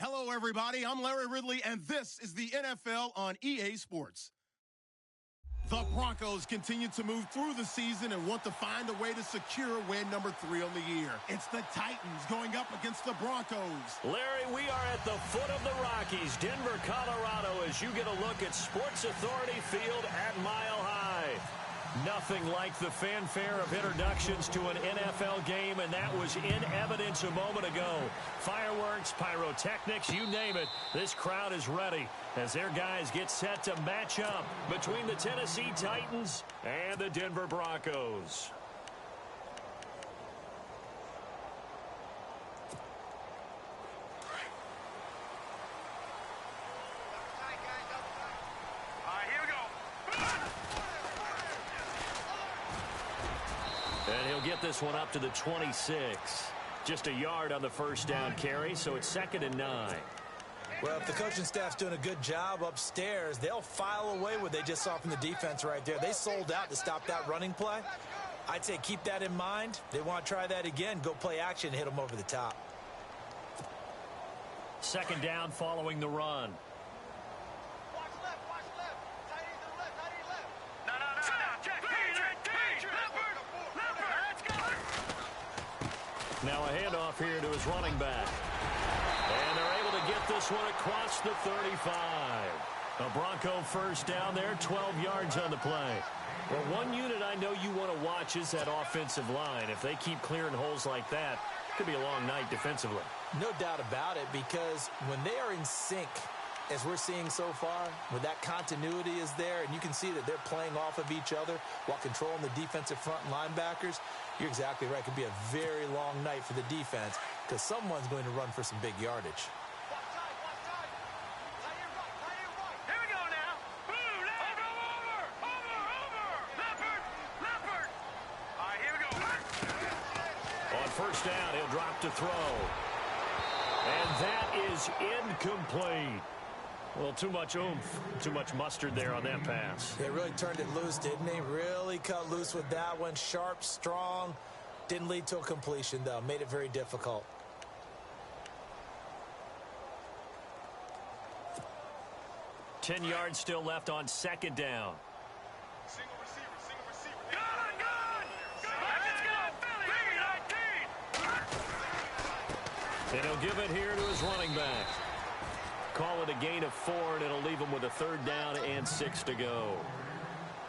Hello, everybody. I'm Larry Ridley, and this is the NFL on EA Sports. The Broncos continue to move through the season and want to find a way to secure win number 3 on the year. It's the Titans going up against the Broncos. Larry, we are at the foot of the Rockies, Denver, Colorado, as you get a look at Sports Authority Field at Mile High. Nothing like the fanfare of introductions to an NFL game, and that was in evidence a moment ago. Fireworks, pyrotechnics, you name it. This crowd is ready as their guys get set to match up between the Tennessee Titans and the Denver Broncos. And he'll get this one up to the 26. Just a yard on the first down carry, so it's 2nd and 9. Well, if the coaching staff's doing a good job upstairs, they'll file away what they just saw from the defense right there. They sold out to stop that running play. I'd say keep that in mind. They want to try that again. Go play action and hit them over the top. 2nd down following the run. Now a handoff here to his running back. And they're able to get this one across the 35. A Bronco first down there, 12 yards on the play. Well, one unit I know you want to watch is that offensive line. If they keep clearing holes like that, it could be a long night defensively. No doubt about it, because when they are in sync, as we're seeing so far, when that continuity is there, and you can see that they're playing off of each other while controlling the defensive front linebackers, you're exactly right. It could be a very long night for the defense because someone's going to run for some big yardage. Here we go now. Over. Leopard. All right, here we go. On first down, he'll drop to throw. And that is incomplete. Well, too much oomph, too much mustard there on that pass. They really turned it loose, didn't they? Really cut loose with that one. Sharp, strong. Didn't lead to a completion, though. Made it very difficult. Ten yards still left on 2nd down. Single receiver. Good! Let's go, Philly! 19! And he'll give it here to his running back. Call it a gain of 4, and it'll leave him with a 3rd down and 6 to go.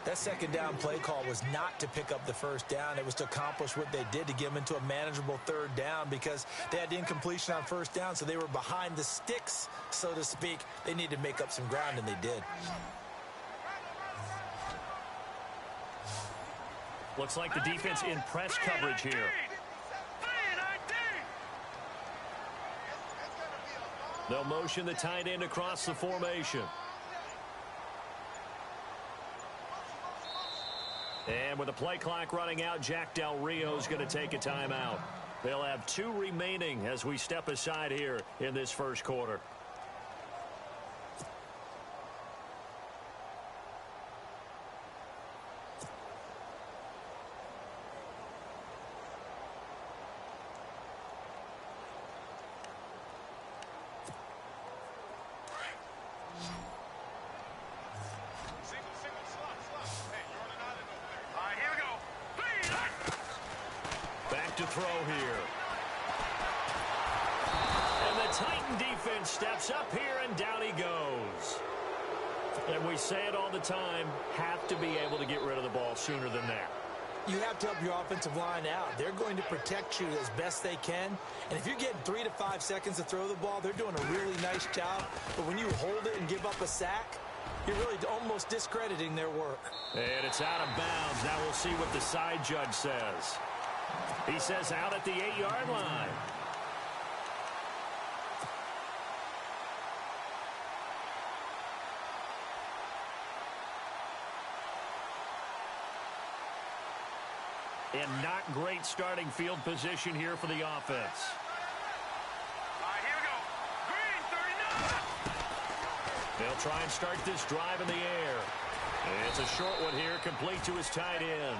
That 2nd down play call was not to pick up the 1st down. It was to accomplish what they did to get them into a manageable 3rd down because they had incompletion on 1st down, so they were behind the sticks, so to speak. They needed to make up some ground, and they did. Looks like the defense in press coverage here. They'll motion the tight end across the formation. And with the play clock running out, Jack Del Rio is going to take a timeout. They'll have 2 remaining as we step aside here in this first quarter. To throw here. And the Titan defense steps up here, and down he goes. And we say it all the time, have to be able to get rid of the ball sooner than that. You have to help your offensive line out. They're going to protect you as best they can. And if you're getting 3 to 5 seconds to throw the ball, they're doing a really nice job. But when you hold it and give up a sack, you're really almost discrediting their work. And it's out of bounds. Now we'll see what the side judge says. He says out at the 8-yard line. And not great starting field position here for the offense. All right, here we go. Green, 39. They'll try and start this drive in the air. And it's a short one here, complete to his tight end.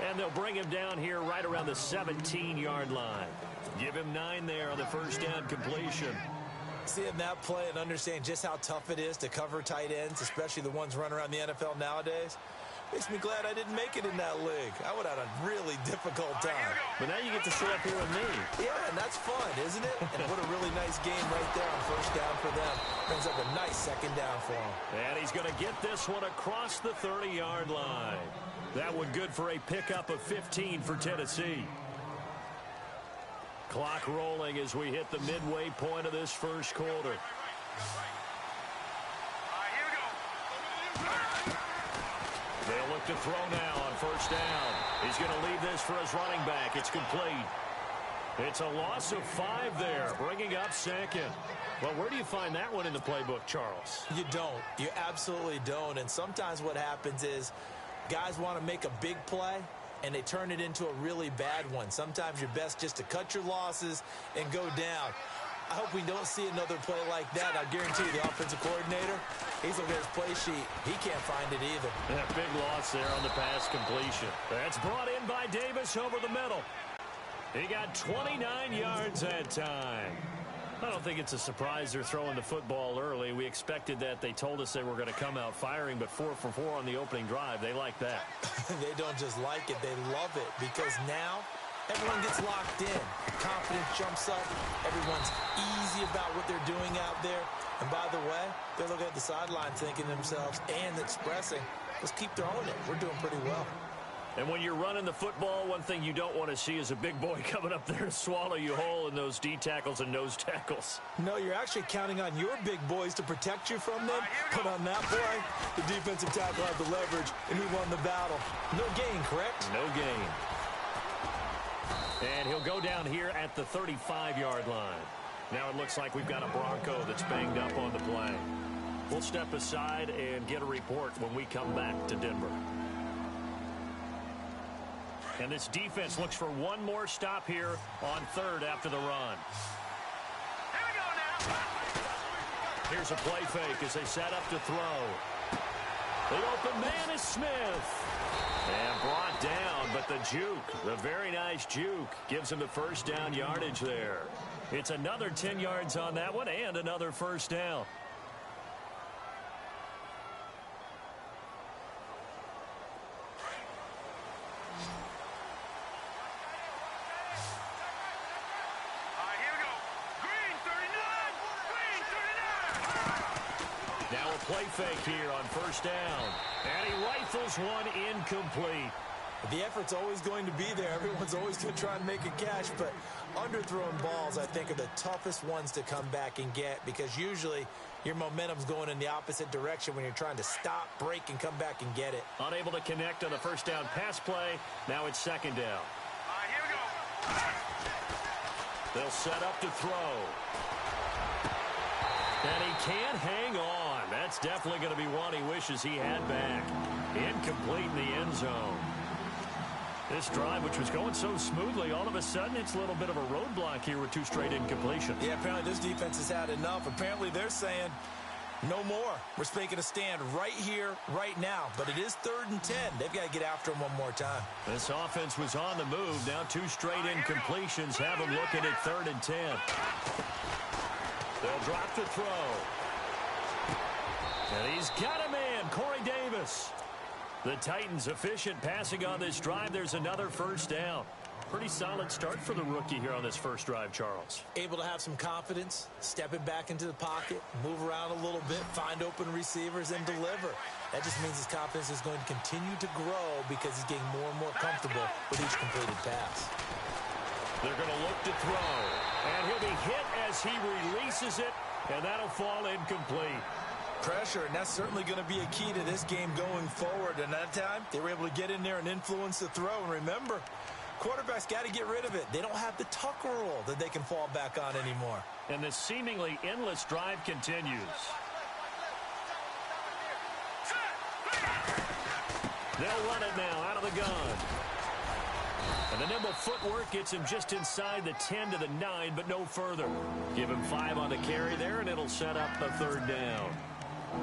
And they'll bring him down here right around the 17-yard line. Give him 9 there on the first down completion. Seeing that play and understanding just how tough it is to cover tight ends, especially the ones running around the NFL nowadays, makes me glad I didn't make it in that league. I would have had a really difficult time. But now you get to sit up here with me. Yeah, and that's fun, isn't it? And what a really nice game right there on first down for them. Brings up a nice second down for him. And he's going to get this one across the 30-yard line. That one good for a pickup of 15 for Tennessee. Clock rolling as we hit the midway point of this first quarter. They'll look to throw now on first down. He's going to leave this for his running back. It's complete. It's a loss of 5 there, bringing up second. Well, where do you find that one in the playbook, Charles? You don't. You absolutely don't. And sometimes what happens is guys want to make a big play, and they turn it into a really bad one. Sometimes you're best just to cut your losses and go down. I hope we don't see another play like that. I guarantee you the offensive coordinator, he's looking at his play sheet. He can't find it either. That big loss there on the pass completion. That's brought in by Davis over the middle. He got 29 yards that time. I don't think it's a surprise they're throwing the football early. We expected that. They told us they were going to come out firing, but 4 for 4 on the opening drive. They like that. They don't just like it. They love it because now everyone gets locked in. Confidence jumps up. Everyone's easy about what they're doing out there. And by the way, they're looking at the sideline thinking to themselves and expressing, let's keep throwing it. We're doing pretty well. And when you're running the football, one thing you don't want to see is a big boy coming up there to swallow you whole in those D tackles and nose tackles. No, you're actually counting on your big boys to protect you from them. But on that play, the defensive tackle had the leverage, and he won the battle. No gain, correct? No gain. And he'll go down here at the 35-yard line. Now it looks like we've got a Bronco that's banged up on the play. We'll step aside and get a report when we come back to Denver. And this defense looks for one more stop here on third after the run. Here we go now. Here's a play fake as they set up to throw. The open man is Smith. And brought down, but the juke, the very nice juke, gives him the first down yardage there. It's another 10 yards on that one and another first down. Here we go. Green 39. Green 39. Now a play fake here on first down. And he rifles one incomplete. The effort's always going to be there. Everyone's always going to try and make a catch, but underthrown balls, I think, are the toughest ones to come back and get because usually your momentum's going in the opposite direction when you're trying to stop, break, and come back and get it. Unable to connect on the first down pass play. Now it's second down. Here we go. They'll set up to throw. And he can't hang on. That's definitely going to be one he wishes he had back. Incomplete in the end zone. This drive, which was going so smoothly, all of a sudden it's a little bit of a roadblock here with 2 straight incompletions. Yeah, apparently this defense has had enough. Apparently they're saying no more. We're making a stand right here, right now. But it is 3rd and 10. They've got to get after him one more time. This offense was on the move. Now 2 straight incompletions have them looking at 3rd and 10. They'll drop the throw. And he's got a man, Corey Davis. The Titans efficient passing on this drive. There's another first down. Pretty solid start for the rookie here on this first drive, Charles. Able to have some confidence, stepping back into the pocket, move around a little bit, find open receivers, and deliver. That just means his confidence is going to continue to grow because he's getting more and more comfortable with each completed pass. They're going to look to throw. And he'll be hit as he releases it, and that'll fall incomplete. Pressure, and that's certainly going to be a key to this game going forward. And that time, they were able to get in there and influence the throw. And remember, quarterbacks got to get rid of it. They don't have the tuck rule that they can fall back on anymore. And the seemingly endless drive continues. They'll run it now out of the gun. And the nimble footwork gets him just inside the 10 to the 9, but no further. Give him 5 on the carry there, and it'll set up a 3rd down.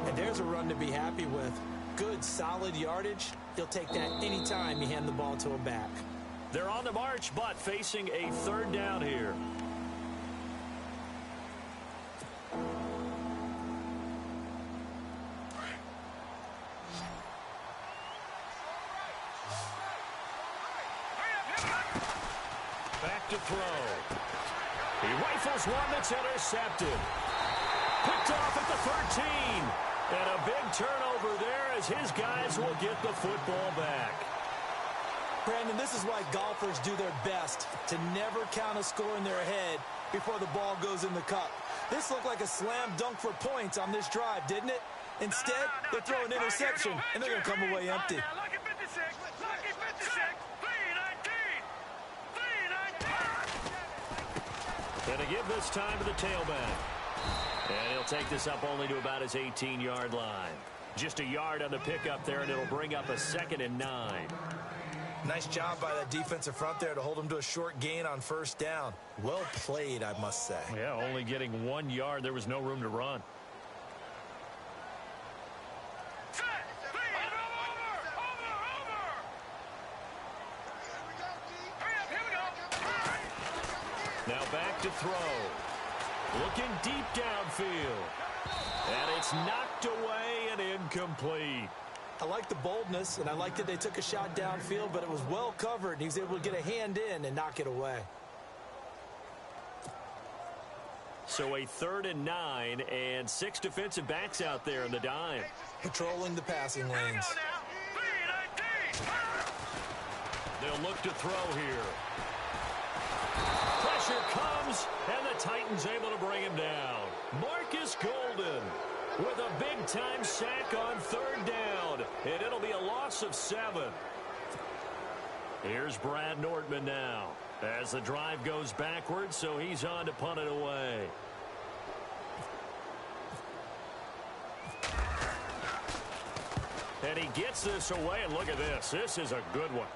And there's a run to be happy with. Good, solid yardage. He'll take that any time you hand the ball to a back. They're on the march, but facing a 3rd down here. Back to throw. He rifles one that's intercepted. Picked off at the 13. And a big turnover there as his guys will get the football back. Brandon, this is why golfers do their best to never count a score in their head before the ball goes in the cup. This looked like a slam dunk for points on this drive, didn't it? Instead, they throw an interception, and they're going to come away empty. Lucky 56. Lucky 56. 319. 319. And to give this time to the tailback. And he'll take this up only to about his 18-yard line. Just a yard on the pickup there, and it'll bring up a 2nd and 9. Nice job by that defensive front there to hold him to a short gain on first down. Well played, I must say. Yeah, only getting 1 yard. There was no room to run. Now back to throw. Looking deep downfield. And it's knocked away and incomplete. I like the boldness, and I like that they took a shot downfield, but it was well covered, and he was able to get a hand in and knock it away. So a 3rd and 9, and 6 defensive backs out there in the dime. Patrolling the passing lanes. They'll look to throw here. Pressure comes, and the Titans able to bring him down. Marcus Golden with a big-time sack on 3rd down, and it'll be a loss of 7. Here's Brad Nortman now as the drive goes backwards, so he's on to punt it away. And he gets this away, and look at this. This is a good one.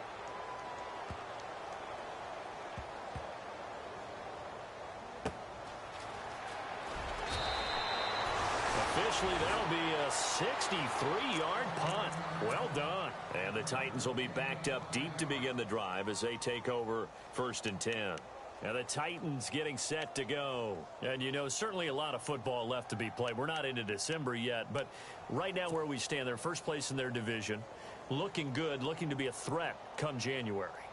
Officially, that'll be a 63-yard punt. Well done. And the Titans will be backed up deep to begin the drive as they take over 1st and 10. And the Titans getting set to go. And, you know, certainly a lot of football left to be played. We're not into December yet, but right now where we stand, they're first place in their division. Looking good, looking to be a threat come January.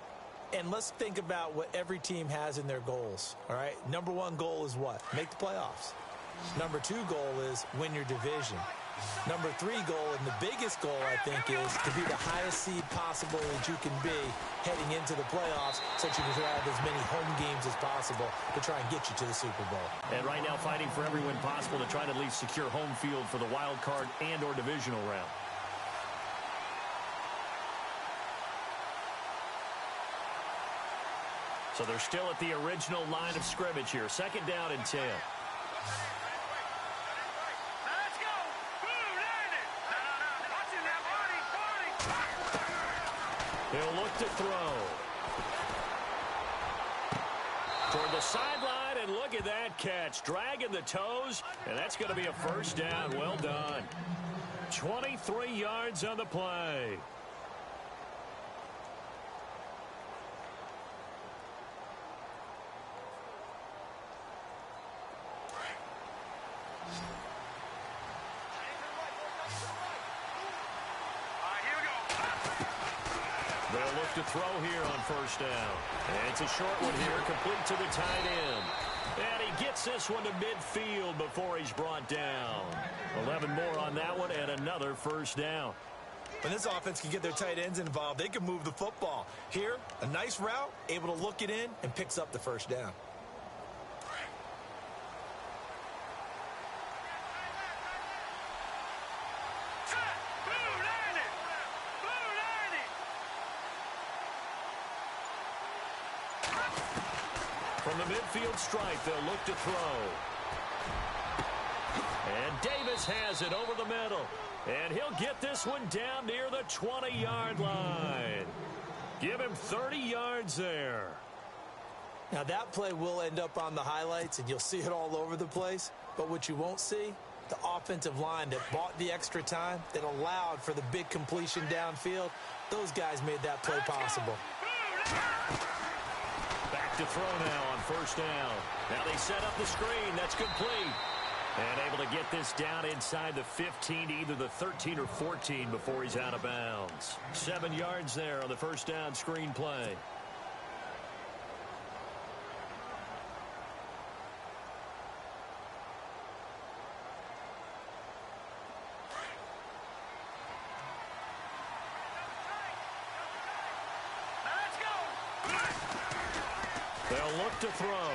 And let's think about what every team has in their goals, all right? Number 1 goal is what? Make the playoffs. Number 2 goal is win your division. Number 3 goal, and the biggest goal, I think, is to be the highest seed possible that you can be heading into the playoffs so that you can have as many home games as possible to try and get you to the Super Bowl. And right now fighting for every win possible to try to at least secure home field for the wild card and or divisional round. So they're still at the original line of scrimmage here. 2nd down and 10. He'll look to throw. Toward the sideline, and look at that catch. Dragging the toes, and that's going to be a 1st down. Well done. 23 yards on the play. They'll look to throw here on 1st down. And it's a short one here, complete to the tight end. And he gets this one to midfield before he's brought down. 11 more on that one, and another 1st down. When this offense can get their tight ends involved, they can move the football. Here, a nice route, able to look it in, and picks up the 1st down. From the midfield stripe, they'll look to throw. And Davis has it over the middle. And he'll get this one down near the 20-yard line. Give him 30 yards there. Now, that play will end up on the highlights, and you'll see it all over the place. But what you won't see, the offensive line that bought the extra time, that allowed for the big completion downfield, those guys made that play possible. Back to throw now on 1st down. Now they set up the screen. That's complete. And able to get this down inside the 15, either the 13 or 14 before he's out of bounds. 7 yards there on the 1st down screen play. They'll look to throw.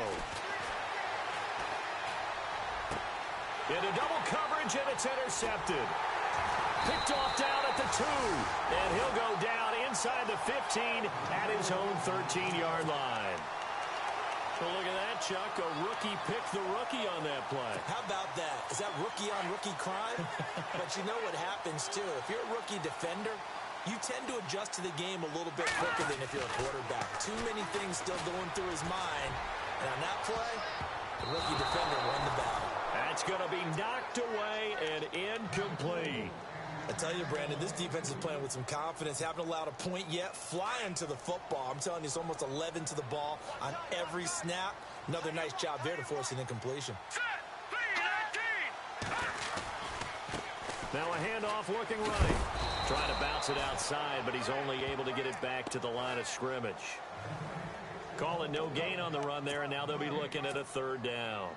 Into double coverage, and it's intercepted. Picked off down at the 2. And he'll go down inside the 15 at his own 13-yard line. So look at that, Chuck. A rookie picked the rookie on that play. How about that? Is that rookie-on-rookie crime? But you know what happens, too. If you're a rookie defender, you tend to adjust to the game a little bit quicker than if you're a quarterback. Too many things still going through his mind. And on that play, the rookie defender won the battle. That's going to be knocked away and incomplete. I tell you, Brandon, this defense is playing with some confidence. Haven't allowed a point yet. Flying to the football. I'm telling you, it's almost 11 to the ball on every snap. Another nice job there to force an incompletion. Now a handoff looking right. Trying to bounce it outside, but he's only able to get it back to the line of scrimmage. Call it no gain on the run there, and now they'll be looking at a 3rd down.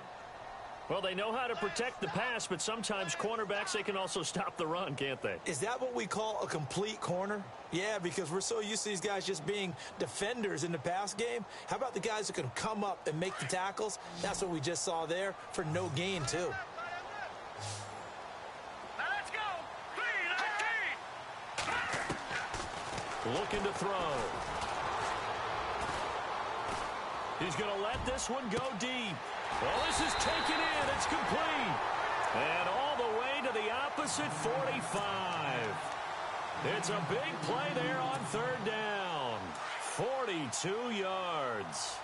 Well, they know how to protect the pass, but sometimes cornerbacks, they can also stop the run, can't they? Is that what we call a complete corner? Yeah, because we're so used to these guys just being defenders in the pass game. How about the guys who can come up and make the tackles? That's what we just saw there for no gain, too. Now let's go. 3-19. Looking to throw. He's going to let this one go deep. Well, this is taken in. It's complete. And all the way to the opposite 45. It's a big play there on 3rd down. 42 yards.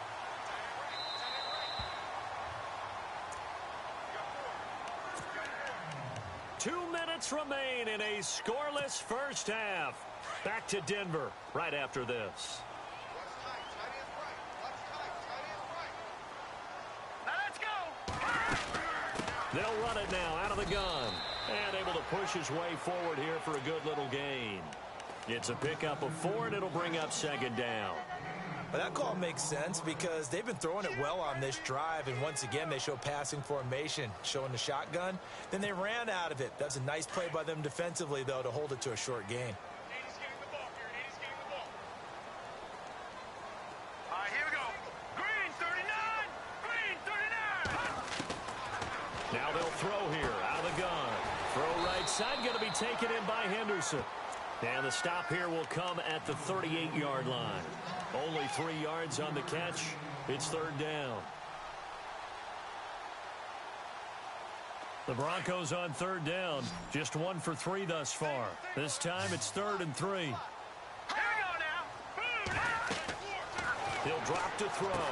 Two minutes remain in a scoreless first half. Back to Denver right after this. They'll run it now out of the gun. And able to push his way forward here for a good little gain. It's a pickup of 4, and it'll bring up 2nd down. But that call makes sense because they've been throwing it well on this drive, and once again they show passing formation, showing the shotgun. Then they ran out of it. That's a nice play by them defensively, though, to hold it to a short gain. All right, here we go. Green 39. Green 39. Now they'll throw here out of the gun. Throw right side, going to be taken in by Henderson. And the stop here will come at the 38-yard line. Only 3 yards on the catch. It's 3rd down. The Broncos on 3rd down. Just 1 for 3 thus far. This time it's 3rd and 3. Here we go now. He'll drop to throw.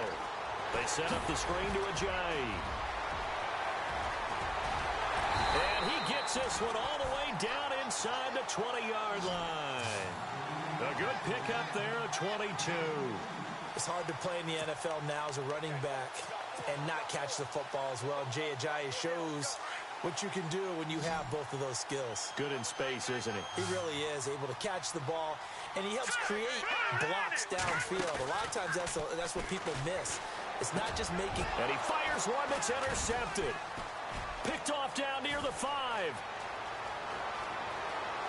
They set up the screen to Ajayi. And he gets this one all the way down inside the 20-yard line. A good pickup there at 22. It's hard to play in the NFL now as a running back and not catch the football as well. Jay Ajayi shows what you can do when you have both of those skills. Good in space, isn't he? He really is able to catch the ball, and he helps create blocks downfield. A lot of times that's what people miss. It's not just making... And he fires one that's intercepted. Picked off down near the 5.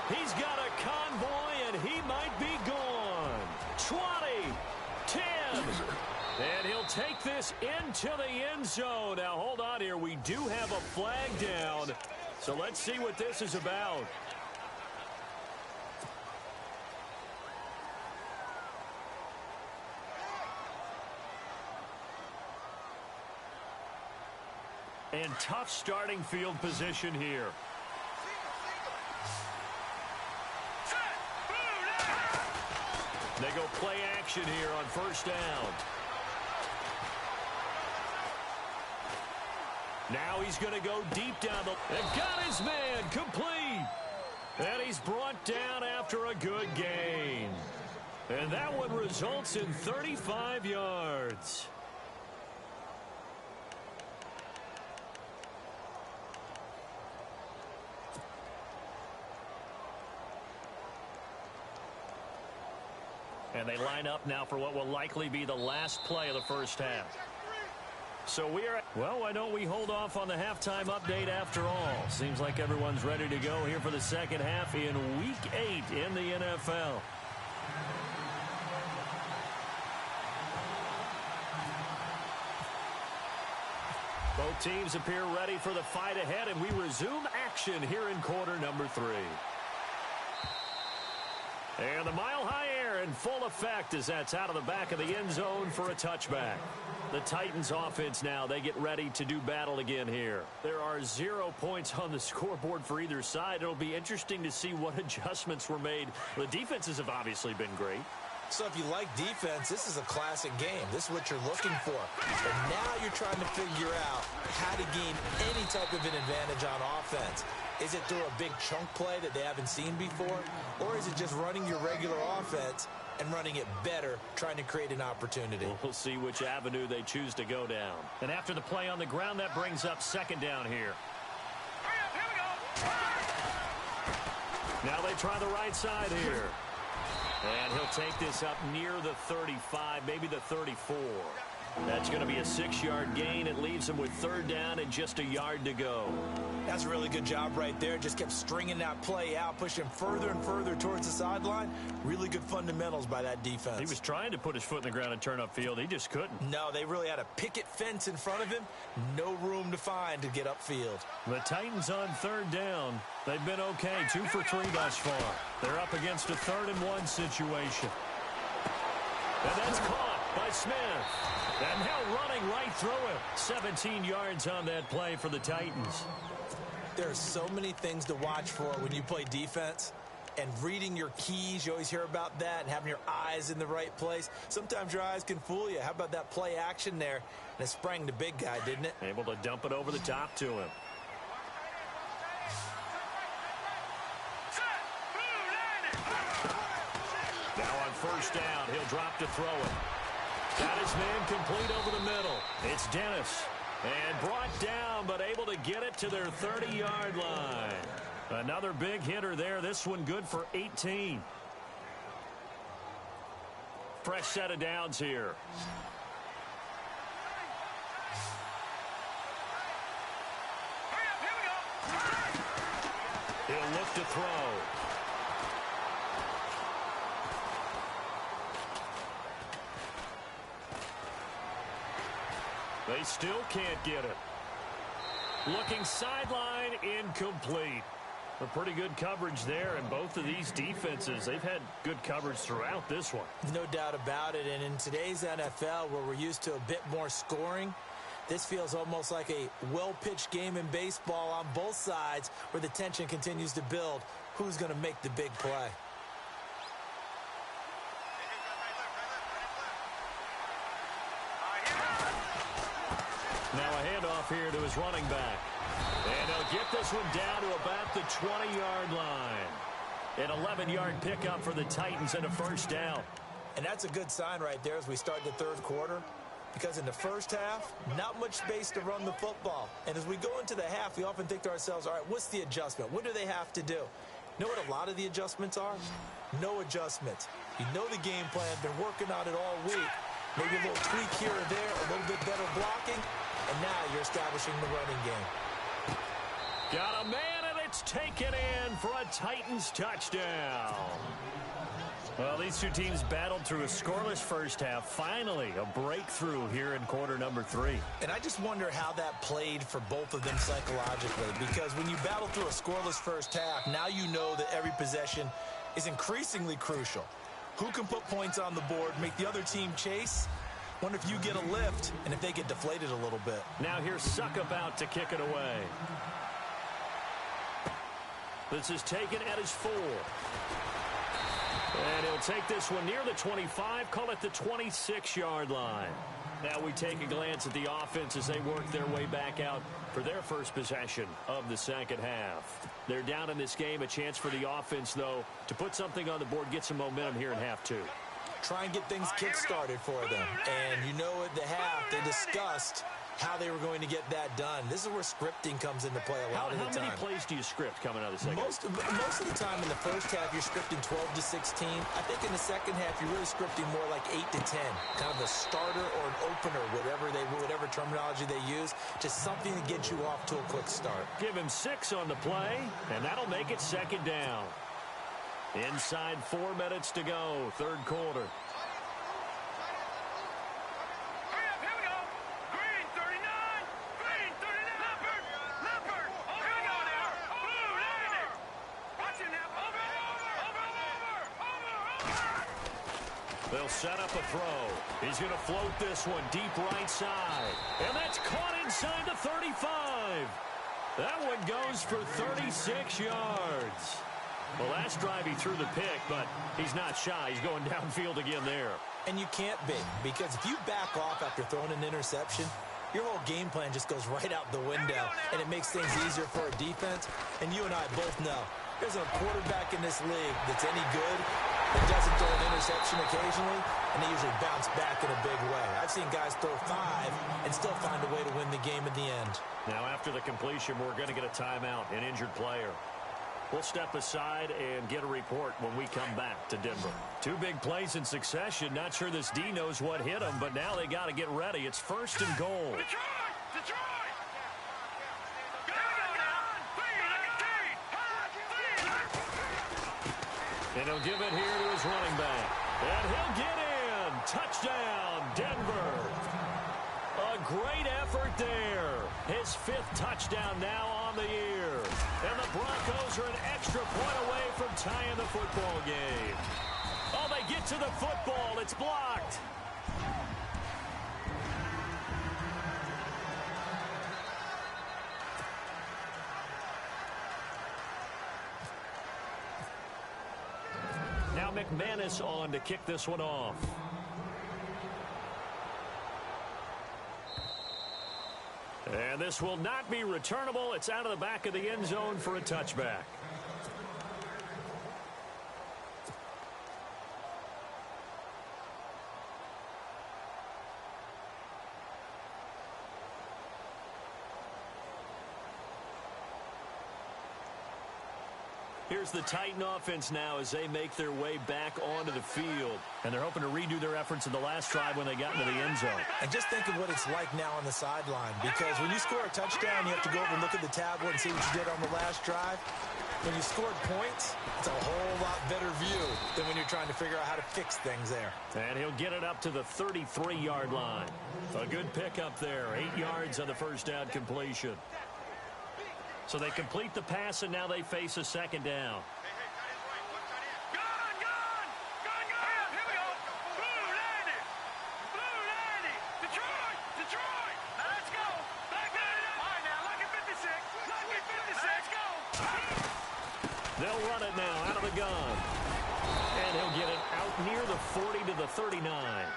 He's got a convoy, and he might be gone. 20, 10, and he'll take this into the end zone. Now, hold on here. We do have a flag down, so let's see what this is about. And tough starting field position here. They go play action here on 1st down. Now he's going to go deep down the... And got his man complete. And he's brought down after a good gain. And that one results in 35 yards. And they line up now for what will likely be the last play of the first half. So well, why don't we hold off on the halftime update after all? Seems like everyone's ready to go here for the second half in Week 8 in the NFL. Both teams appear ready for the fight ahead, and we resume action here in quarter number 3. And the mile-high air in full effect as that's out of the back of the end zone for a touchback. The Titans offense now, they get ready to do battle again here. There are 0 points on the scoreboard for either side. It'll be interesting to see what adjustments were made. The defenses have obviously been great. So if you like defense, this is a classic game. This is what you're looking for. And now you're trying to figure out how to gain any type of an advantage on offense. Is it through a big chunk play that they haven't seen before? Or is it just running your regular offense and running it better, trying to create an opportunity? We'll see which avenue they choose to go down. And after the play on the ground, that brings up second down here. Here we go. Now they try the right side here. And he'll take this up near the 35, maybe the 34. That's going to be a 6-yard gain. It leaves him with third down and just a yard to go. That's a really good job right there. Just kept stringing that play out, pushing further and further towards the sideline. Really good fundamentals by that defense. He was trying to put his foot in the ground and turn upfield. He just couldn't. No, they really had a picket fence in front of him. No room to find to get upfield. The Titans on third down. They've been okay, 2 for 3 thus far. They're up against a 3rd-and-1 situation. And that's caught by Smith. And now running right through it. 17 yards on that play for the Titans. There are so many things to watch for when you play defense. And reading your keys, you always hear about that, and having your eyes in the right place. Sometimes your eyes can fool you. How about that play action there? And it sprang the big guy, didn't it? Able to dump it over the top to him. Now on first down, he'll drop to throw it. Got his man complete over the middle. It's Dennis. And brought down, but able to get it to their 30-yard line. Another big hitter there. This one good for 18. Fresh set of downs here. He'll look to throw. They still can't get it. Looking sideline, incomplete. A pretty good coverage there, and both of these defenses, they've had good coverage throughout this one. No doubt about it, and in today's NFL, where we're used to a bit more scoring, this feels almost like a well-pitched game in baseball on both sides, where the tension continues to build. Who's going to make the big play? Now a handoff here to his running back. And he'll get this one down to about the 20-yard line. An 11-yard pickup for the Titans and a first down. And that's a good sign right there as we start the third quarter. Because in the first half, not much space to run the football. And as we go into the half, we often think to ourselves, all right, what's the adjustment? What do they have to do? You know what a lot of the adjustments are? No adjustments. You know the game plan. They're working on it all week. Maybe a little tweak here or there, a little bit better blocking. And now you're establishing the running game. Got a man, and it's taken in for a Titans touchdown. Well, these two teams battled through a scoreless first half. Finally, a breakthrough here in quarter number 3. And I just wonder how that played for both of them psychologically. Because when you battle through a scoreless first half, now you know that every possession is increasingly crucial. Who can put points on the board, make the other team chase? Wonder if you get a lift and if they get deflated a little bit. Now here's Suck about to kick it away. This is taken at his 4. And he'll take this one near the 25, call it the 26-yard line. Now we take a glance at the offense as they work their way back out for their first possession of the second half. They're down in this game, a chance for the offense, though, to put something on the board, get some momentum here in half 2. Try and get things kick-started for them. And you know at the half, they discussed how they were going to get that done. This is where scripting comes into play a lot of the time. How many plays do you script coming out of the second? Most of the time in the first half, you're scripting 12 to 16. I think in the second half, you're really scripting more like 8 to 10. Kind of a starter or an opener, whatever terminology they use. Just something to get you off to a quick start. Give him 6 on the play, and that'll make it second down. Inside 4 minutes to go, third quarter. Here we go. Green 39. Green They'll set up a throw. He's going to float this one deep right side. And that's caught inside the 35. That one goes for 36 yards. Well, last drive he threw the pick, but he's not shy. He's going downfield again there. And you can't be, because if you back off after throwing an interception, your whole game plan just goes right out the window, and it makes things easier for a defense. And you and I both know there's a quarterback in this league that's any good that doesn't throw an interception occasionally, and they usually bounce back in a big way. I've seen guys throw 5 and still find a way to win the game in the end. Now, after the completion, we're going to get a timeout, an injured player. We'll step aside and get a report when we come back to Denver. 2 big plays in succession. Not sure this D knows what hit him, but now they got to get ready. It's 1st and goal. Detroit! And he'll give it here to his running back. And he'll get in. Touchdown, Denver. A great effort there. His 5th touchdown now on the year. And the Broncos are an extra point away from tying the football game. Oh, they get to the football. It's blocked. Now McManus on to kick this one off. And this will not be returnable. It's out of the back of the end zone for a touchback. Here's the Titan offense now as they make their way back onto the field. And they're hoping to redo their efforts in the last drive when they got into the end zone. And just think of what it's like now on the sideline, because when you score a touchdown, you have to go over and look at the tablet and see what you did on the last drive. When you scored points, it's a whole lot better view than when you're trying to figure out how to fix things there. And he'll get it up to the 33-yard line. A good pickup there, 8 yards on the first down completion. So they complete the pass, and now they face a 2nd down. Detroit! Let's go! Back at it! All right, now, lucky 56. Lucky 56. Let's go! They'll run it now out of the gun. And he'll get it out near the 40 to the 39.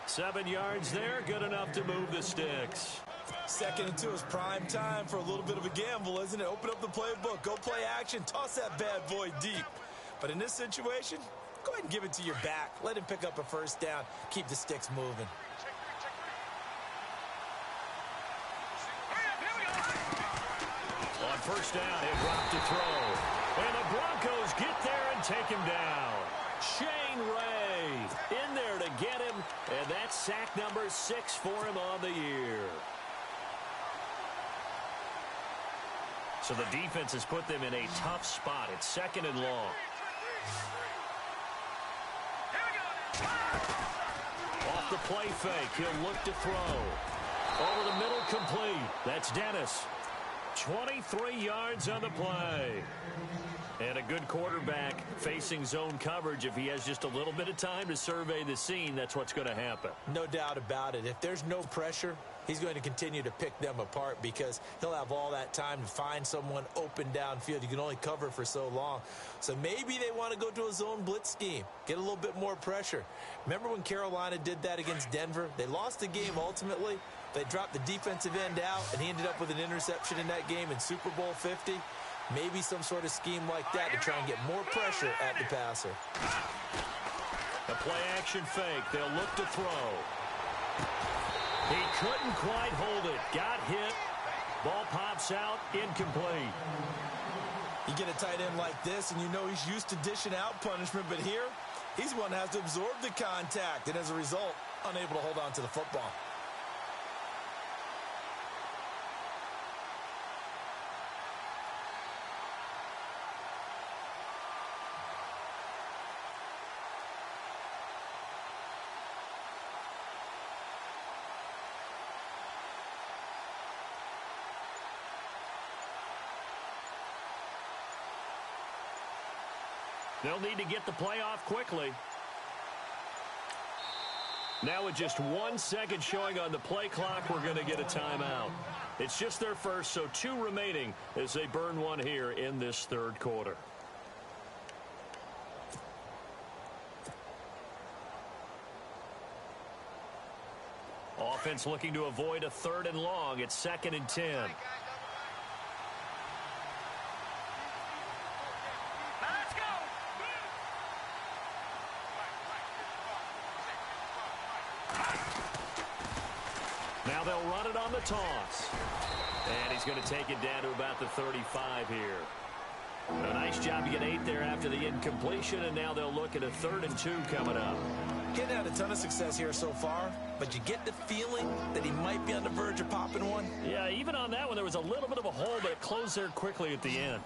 7 yards there, good enough to move the sticks. 2nd and 2 is prime time for a little bit of a gamble, isn't it? Open up the playbook, go play action, toss that bad boy deep. But in this situation, go ahead and give it to your back. Let him pick up a 1st down, keep the sticks moving. On 1st down, he'll drop to throw. And the Broncos get there and take him down. Shane Ray in there to get him, and that's sack number 6 for him on the year. So the defense has put them in a tough spot. It's 2nd and long. Off the play fake, he'll look to throw. Over the middle, complete. That's Dennis. 23 yards on the play. And a good quarterback facing zone coverage. If he has just a little bit of time to survey the scene, that's what's going to happen. No doubt about it. If there's no pressure, he's going to continue to pick them apart because he'll have all that time to find someone open downfield. You can only cover for so long. So maybe they want to go to a zone blitz scheme, get a little bit more pressure. Remember when Carolina did that against Denver? They lost the game ultimately. They dropped the defensive end out, and he ended up with an interception in that game in Super Bowl 50. Maybe some sort of scheme like that to try and get more pressure at the passer. A play-action fake. They'll look to throw. He couldn't quite hold it. Got hit. Ball pops out. Incomplete. You get a tight end like this, and you know he's used to dishing out punishment, but here, he's one that has to absorb the contact, and as a result, unable to hold on to the football. They'll need to get the play off quickly. Now with just 1 second showing on the play clock, we're going to get a timeout. It's just their first, so 2 remaining as they burn one here in this third quarter. Offense looking to avoid a 3rd and long. It's 2nd and 10. Let's go. Now they'll run it on the toss. And he's going to take it down to about the 35 here. A nice job to get 8 there after the incompletion, and now they'll look at a 3rd and 2 coming up. Getting had a ton of success here so far, but you get the feeling that he might be on the verge of popping one. Yeah, even on that one, there was a little bit of a hole, but it closed there quickly at the end.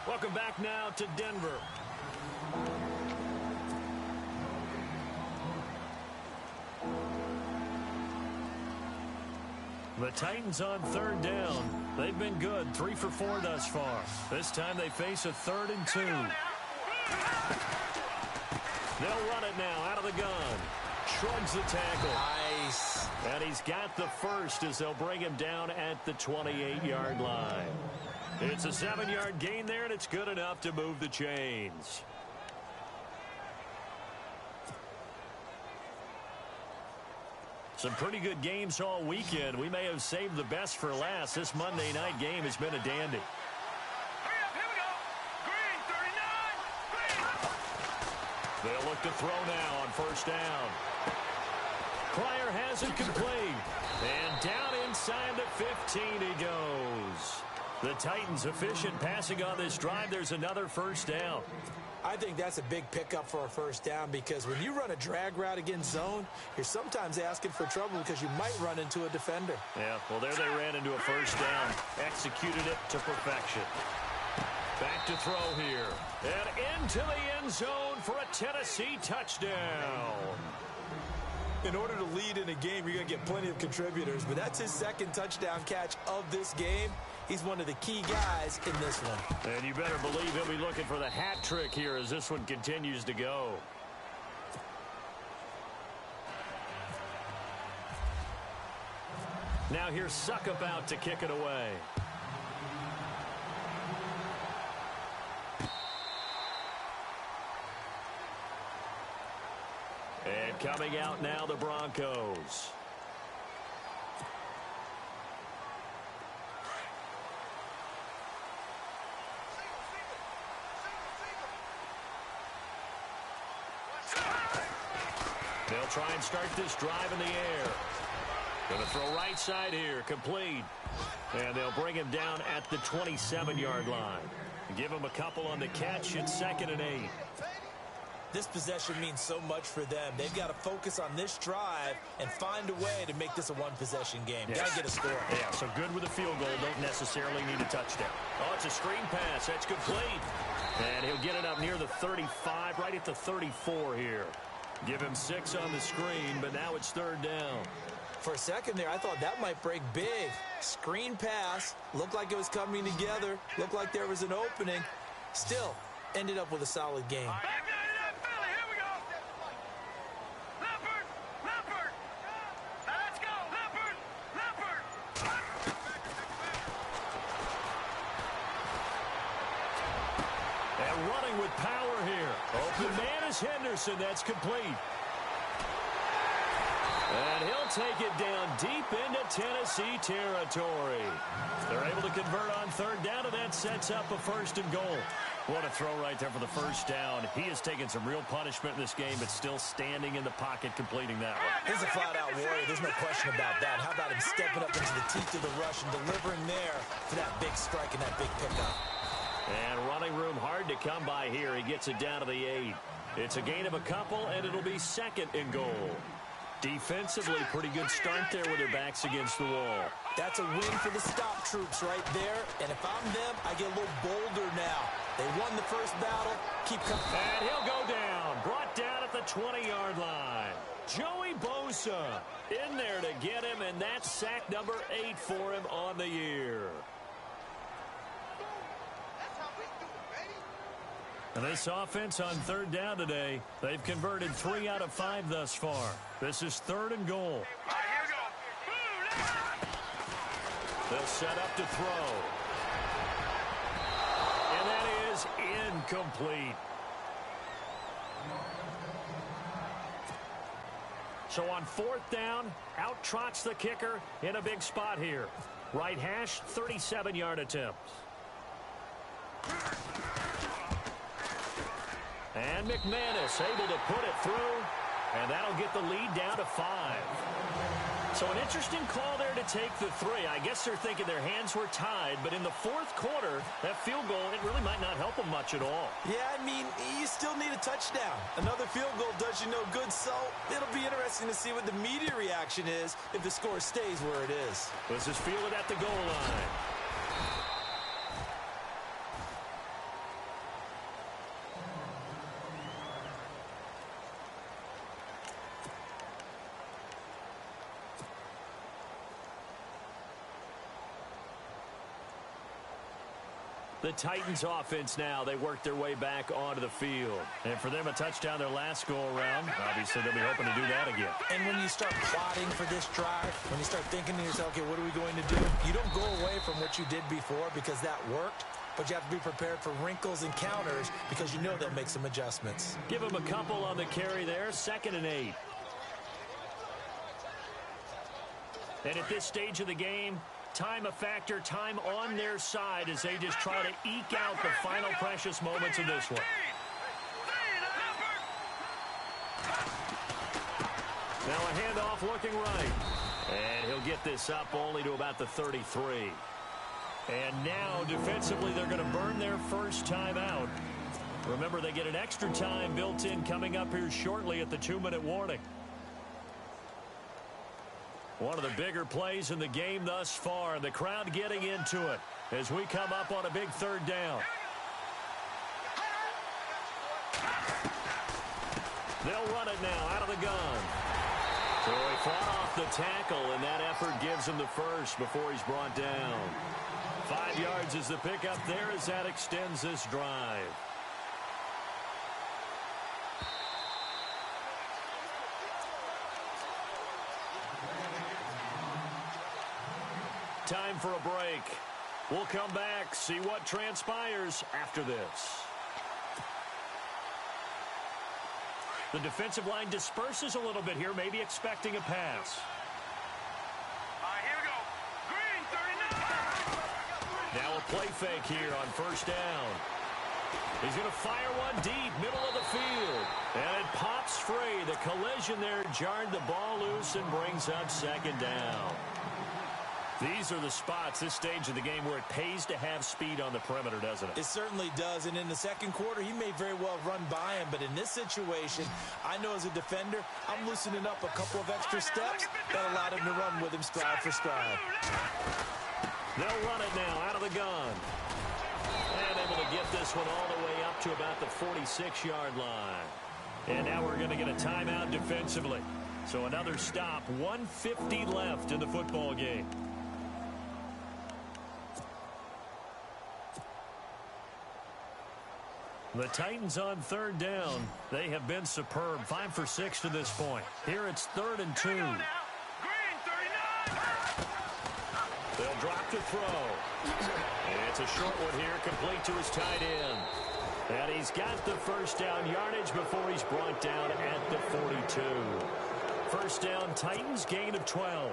Welcome back now to Denver. The Titans on 3rd down. They've been good, 3 for 4 thus far. This time they face a 3rd and 2. They'll run it now out of the gun. Shrugs the tackle. Nice. And he's got the first as they'll bring him down at the 28-yard line. It's a 7-yard gain there, and it's good enough to move the chains. Some pretty good games all weekend. We may have saved the best for last. This Monday night game has been a dandy. Hurry up, here we go. Green, 39. Green. They'll look to throw now on 1st down. Pryor has it complete. And down inside the 15 he goes. The Titans efficient passing on this drive. There's another 1st down. I think that's a big pickup for a 1st down because when you run a drag route against zone, you're sometimes asking for trouble because you might run into a defender. Yeah, well, there they ran into a 1st down. Executed it to perfection. Back to throw here. And into the end zone for a Tennessee touchdown. In order to lead in a game, you're going to get plenty of contributors, but that's his 2nd touchdown catch of this game. He's one of the key guys in this one. And you better believe he'll be looking for the hat trick here as this one continues to go. Now here's Suckup out to kick it away. And coming out now, the Broncos. They'll try and start this drive in the air. Going to throw right side here, complete. And they'll bring him down at the 27-yard line. Give him a couple on the catch. It's 2nd and 8. This possession means so much for them. They've got to focus on this drive and find a way to make this a one-possession game. Yes. Got to get a score. Yeah, so good with a field goal. Don't necessarily need a touchdown. Oh, it's a screen pass. That's complete. And he'll get it up near the 35, right at the 34 here. Give him 6 on the screen, but now it's 3rd down. For a second there, I thought that might break big. Screen pass. Looked like it was coming together. Looked like there was an opening. Still, ended up with a solid game. Back into that Philly, here we go. Leopard, Leopard. Let's go, Leopard, Leopard. And running with power here. Open man is Henderson. That's complete. And he'll take it down deep into Tennessee territory. They're able to convert on 3rd down, and that sets up a 1st and goal. What a throw right there for the 1st down. He has taken some real punishment in this game, but still standing in the pocket, completing that one. He's a flat-out warrior. There's no question about that. How about him stepping up into the teeth of the rush and delivering there for that big strike and that big pickup? And running room hard to come by here. He gets it down to the 8. It's a gain of a couple, and it'll be 2nd and goal. Defensively, pretty good start there with their backs against the wall. That's a win for the stop troops right there. And if I'm them, I get a little bolder now. They won the first battle. Keep coming. And he'll go down. Brought down at the 20-yard line. Joey Bosa in there to get him, and that's sack number 8 for him on the year. And this offense on third down today, they've converted 3 out of 5 thus far. This is 3rd and goal. They'll set up to throw. And that is incomplete. So on 4th down, out trots the kicker in a big spot here. Right hash, 37-yard attempt. And McManus able to put it through, and that'll get the lead down to 5. So an interesting call there to take the 3. I guess they're thinking their hands were tied, but in the 4th quarter, that field goal, it really might not help them much at all. Yeah, I mean, you still need a touchdown. Another field goal does you no good, so it'll be interesting to see what the media reaction is if the score stays where it is. This is fielded at the goal line. The Titans offense now, they work their way back onto the field. And for them, a touchdown their last go-around. Obviously, they'll be hoping to do that again. And when you start plotting for this drive, when you start thinking to yourself, okay, what are we going to do? You don't go away from what you did before because that worked, but you have to be prepared for wrinkles and counters because you know they'll make some adjustments. Give them a couple on the carry there, 2nd and 8. And at this stage of the game, time a factor, time on their side as they just try to eke out the final precious moments of this one. Now a handoff looking right. And he'll get this up only to about the 33. And now defensively they're going to burn their first time out. Remember, they get an extra time built in coming up here shortly at the 2-minute warning. One of the bigger plays in the game thus far. The crowd getting into it as we come up on a big 3rd down. They'll run it now out of the gun. So he fought off the tackle, and that effort gives him the first before he's brought down. 5 yards is the pickup there as that extends this drive. Time for a break. We'll come back, see what transpires after this. The defensive line disperses a little bit here, maybe expecting a pass. Here we go. Green, 39. Now a play fake here on 1st down. He's going to fire one deep, middle of the field. And it pops free. The collision there jarred the ball loose and brings up 2nd down. These are the spots, this stage of the game, where it pays to have speed on the perimeter, doesn't it? It certainly does, and in the 2nd quarter, he may very well run by him, but in this situation, I know as a defender, I'm loosening up a couple of extra steps that allowed him to run with him stride for stride. They'll run it now out of the gun. And able to get this one all the way up to about the 46-yard line. And now we're going to get a timeout defensively. So another stop, 1:50 left in the football game. The Titans on 3rd down. They have been superb. 5 for 6 to this point. Here it's 3rd and 2. Green, 39. They'll drop to throw. And it's a short one here, complete to his tight end. And he's got the 1st down yardage before he's brought down at the 42. 1st down, Titans, gain of 12.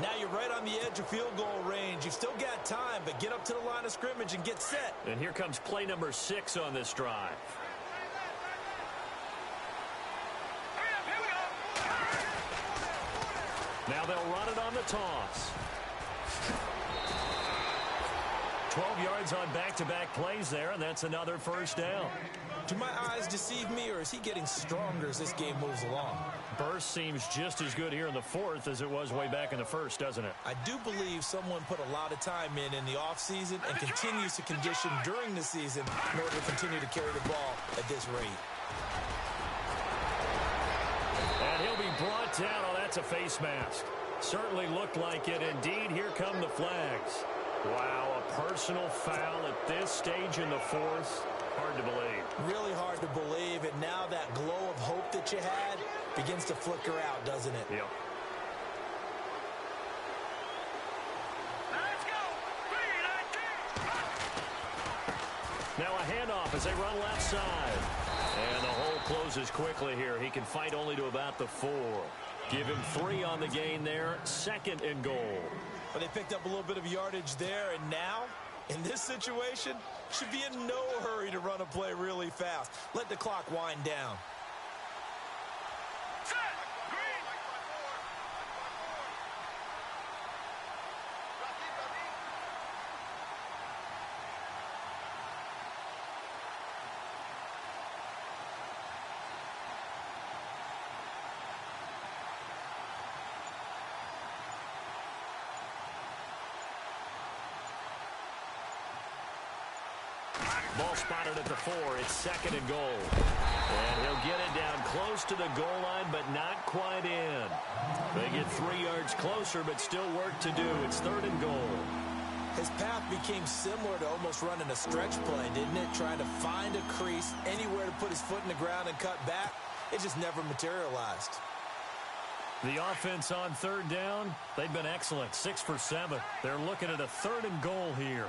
Now you're right on the edge of field goal range. You've still got time, but get up to the line of scrimmage and get set. And here comes play number 6 on this drive. Here we go. Now they'll run it on the toss. 12 yards on back-to-back plays there, and that's another 1st down. Do my eyes deceive me, or is he getting stronger as this game moves along? Burst seems just as good here in the 4th as it was way back in the 1st, doesn't it? I do believe someone put a lot of time in the offseason and continues to condition during the season in order to continue to carry the ball at this rate. And he'll be brought down. Oh, that's a face mask. Certainly looked like it. Indeed, here come the flags. Wow, a personal foul at this stage in the 4th. Hard to believe. Really hard to believe, and now that glow of hope that you had begins to flicker out, doesn't it? Yep. Let's go. 3-19. Now a handoff as they run left side. And the hole closes quickly here. He can fight only to about the 4. Give him 3 on the gain there. 2nd and goal. But they picked up a little bit of yardage there, and now, in this situation, should be in no hurry to run a play really fast. Let the clock wind down. Set. Green. Ball spotted at the 4. It's 2nd and goal. And he'll get it down close to the goal line, but not quite in. They get 3 yards closer, but still work to do. It's 3rd and goal. His path became similar to almost running a stretch play, didn't it? Trying to find a crease, anywhere to put his foot in the ground and cut back. It just never materialized. The offense on 3rd down, they've been excellent. 6 for 7. They're looking at a 3rd and goal here.